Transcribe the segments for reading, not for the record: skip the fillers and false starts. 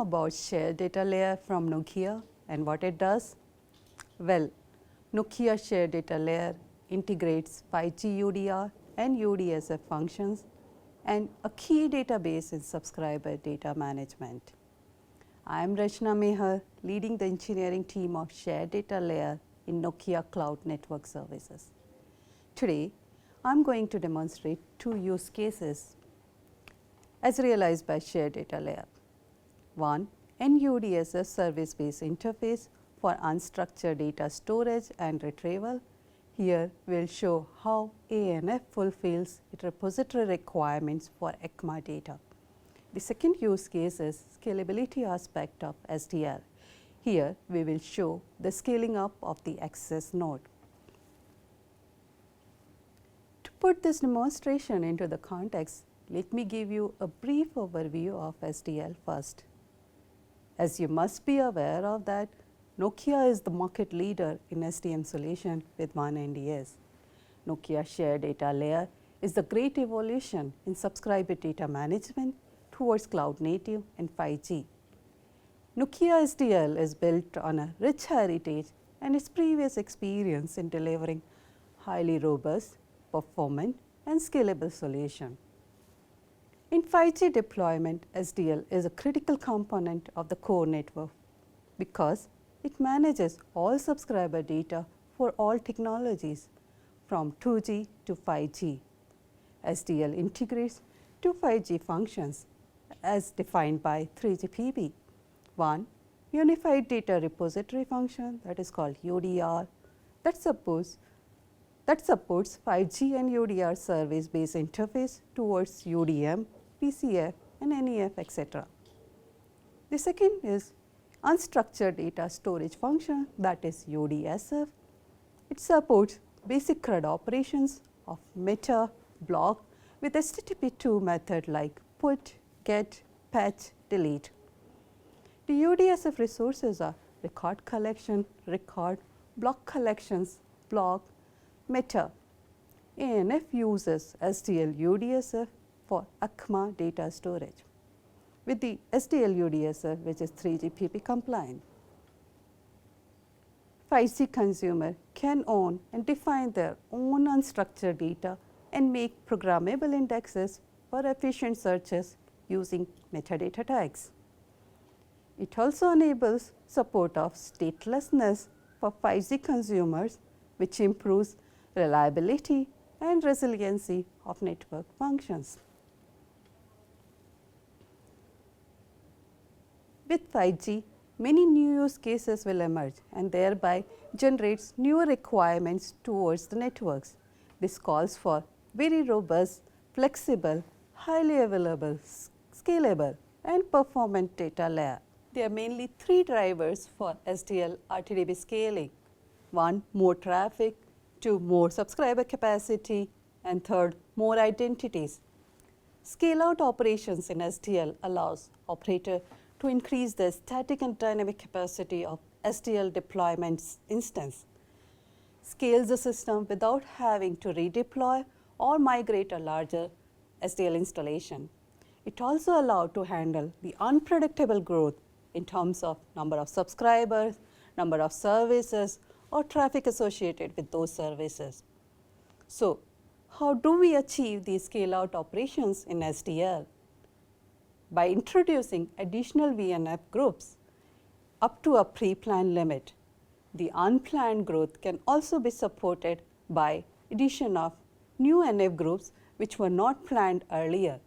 about shared data layer from Nokia and what it does? Well, Nokia shared data layer integrates 5G UDR and UDSF functions and a key database in subscriber data management. I am Rachna Mehar, leading the engineering team of shared data layer in Nokia Cloud Network Services. Today, I am going to demonstrate two use cases as realized by shared data layer. One, NUDSF service-based interface for unstructured data storage and retrieval. Here, we will show how ANF fulfills its repository requirements for AKMA data. The second use case is scalability aspect of SDL. Here, we will show the scaling up of the access node. To put this demonstration into the context, let me give you a brief overview of SDL first. As you must be aware of that, Nokia is the market leader in SDN solution with one NDS. Nokia shared data layer is the great evolution in subscriber data management towards cloud native and 5G. Nokia SDL is built on a rich heritage and its previous experience in delivering highly robust, performant and scalable solution. In 5G deployment, SDL is a critical component of the core network because it manages all subscriber data for all technologies from 2G to 5G. SDL integrates two 5G functions as defined by 3GPP. One, Unified Data Repository function, that is called UDR, that supports 5G and UDR service-based interface towards UDM, PCF and NEF, etc. The second is Unstructured Data Storage function, that is UDSF. It supports basic CRUD operations of meta, block with HTTP2 method like put, get, patch, delete. The UDSF resources are record collection, record, block collections, block, meta. ANF uses SDL UDSF for AKMA data storage with the SDL UDSF, which is 3GPP compliant. 5G consumer can own and define their own unstructured data and make programmable indexes for efficient searches using metadata tags. It also enables support of statelessness for 5G consumers, which improves reliability and resiliency of network functions. With 5G, many new use cases will emerge and thereby generates new requirements towards the networks. This calls for very robust, flexible, highly available, scalable and performant data layer. There are mainly three drivers for SDL RTDB scaling. One, more traffic, two, more subscriber capacity, and third, more identities. Scale out operations in SDL allows operator to increase the static and dynamic capacity of SDL deployment instance, scales the system without having to redeploy or migrate a larger SDL installation. It also allows to handle the unpredictable growth in terms of number of subscribers, number of services or traffic associated with those services. So, how do we achieve these scale out operations in SDL? By introducing additional VNF groups up to a pre-planned limit. The unplanned growth can also be supported by addition of new NF groups which were not planned earlier.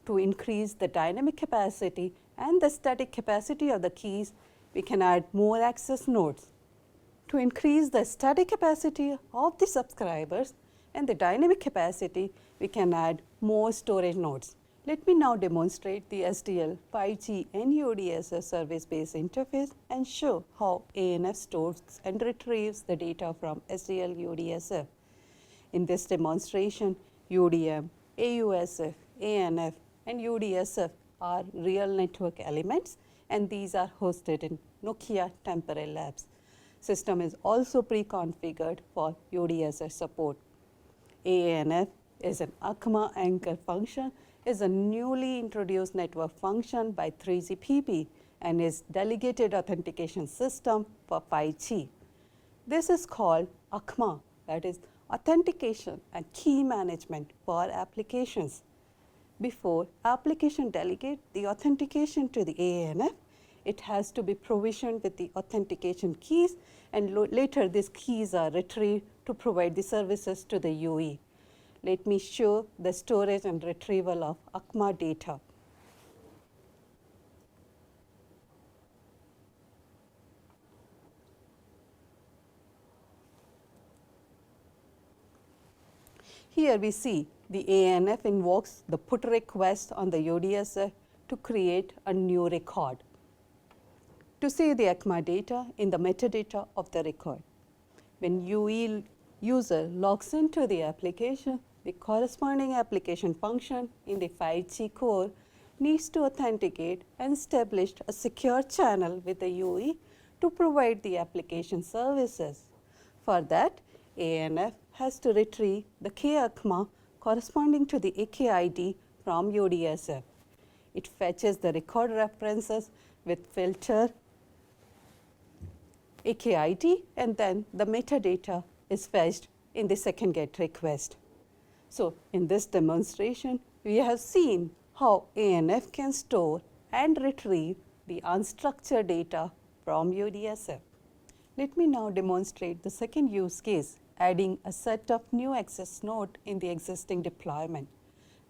To increase the dynamic capacity and the static capacity of the keys, we can add more access nodes. To increase the static capacity of the subscribers and the dynamic capacity, we can add more storage nodes. Let me now demonstrate the SDL 5G NUDSF service-based interface and show how ANF stores and retrieves the data from SDL UDSF. In this demonstration, UDM, AUSF, ANF and UDSF are real network elements and these are hosted in Nokia temporary labs. System is also pre-configured for UDSF support. ANF is an AKMA anchor function, is a newly introduced network function by 3GPP and is delegated authentication system for 5G. This is called AKMA, that is authentication and key management for applications. Before application delegate the authentication to the ANF, it has to be provisioned with the authentication keys, and later these keys are retrieved to provide the services to the UE. Let me show the storage and retrieval of AKMA data. Here we see the ANF invokes the put request on the UDSF to create a new record to save the AKMA data in the metadata of the record. When UE user logs into the application, the corresponding application function in the 5G core needs to authenticate and establish a secure channel with the UE to provide the application services. For that, ANF has to retrieve the KAKMA corresponding to the AKID from UDSF. It fetches the record references with filter AKID, and then the metadata is fetched in the second GET request. So, in this demonstration, we have seen how ANF can store and retrieve the unstructured data from UDSF. Let me now demonstrate the second use case, adding a set of new access node in the existing deployment.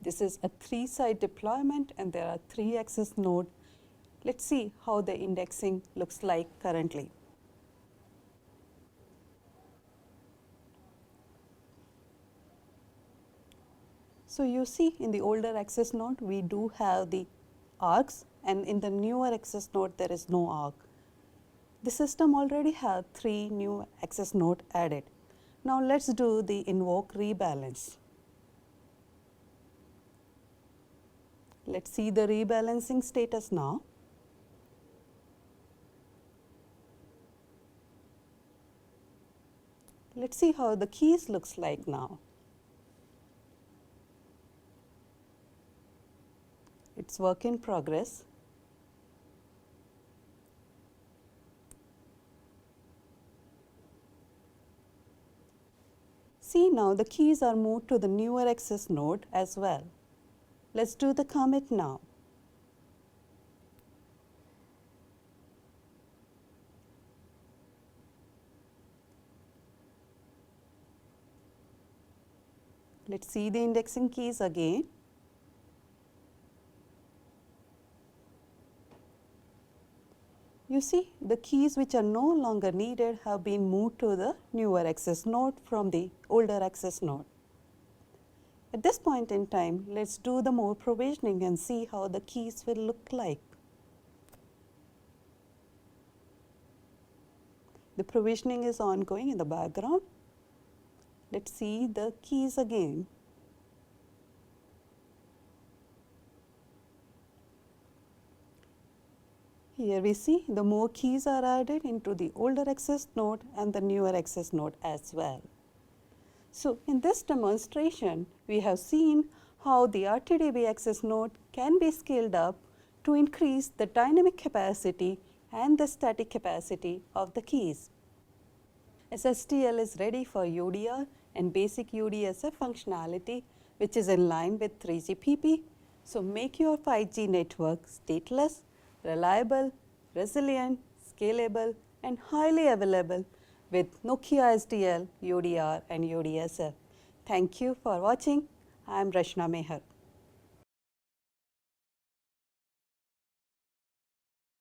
This is a 3-site deployment and there are 3 access nodes. Let's see how the indexing looks like currently. So, you see in the older access node we do have the arcs, and in the newer access node there is no arc. The system already has 3 new access nodes added. Now, let us do the invoke rebalance. Let us see the rebalancing status now. Let us see how the keys looks like now. It is work in progress. See, now the keys are moved to the newer access node as well. Let us do the commit now. Let us see the indexing keys again. You see, the keys which are no longer needed have been moved to the newer access node from the older access node. At this point in time, let us do the more provisioning and see how the keys will look like. The provisioning is ongoing in the background. Let us see the keys again. Here we see the more keys are added into the older access node and the newer access node as well. So, in this demonstration, we have seen how the RTDB access node can be scaled up to increase the dynamic capacity and the static capacity of the keys. As SDL is ready for UDR and basic UDSF functionality, which is in line with 3GPP, so make your 5G network stateless, reliable, resilient, scalable, and highly available with Nokia SDL, UDR, and UDSF. Thank you for watching. I am Rachna Mehar.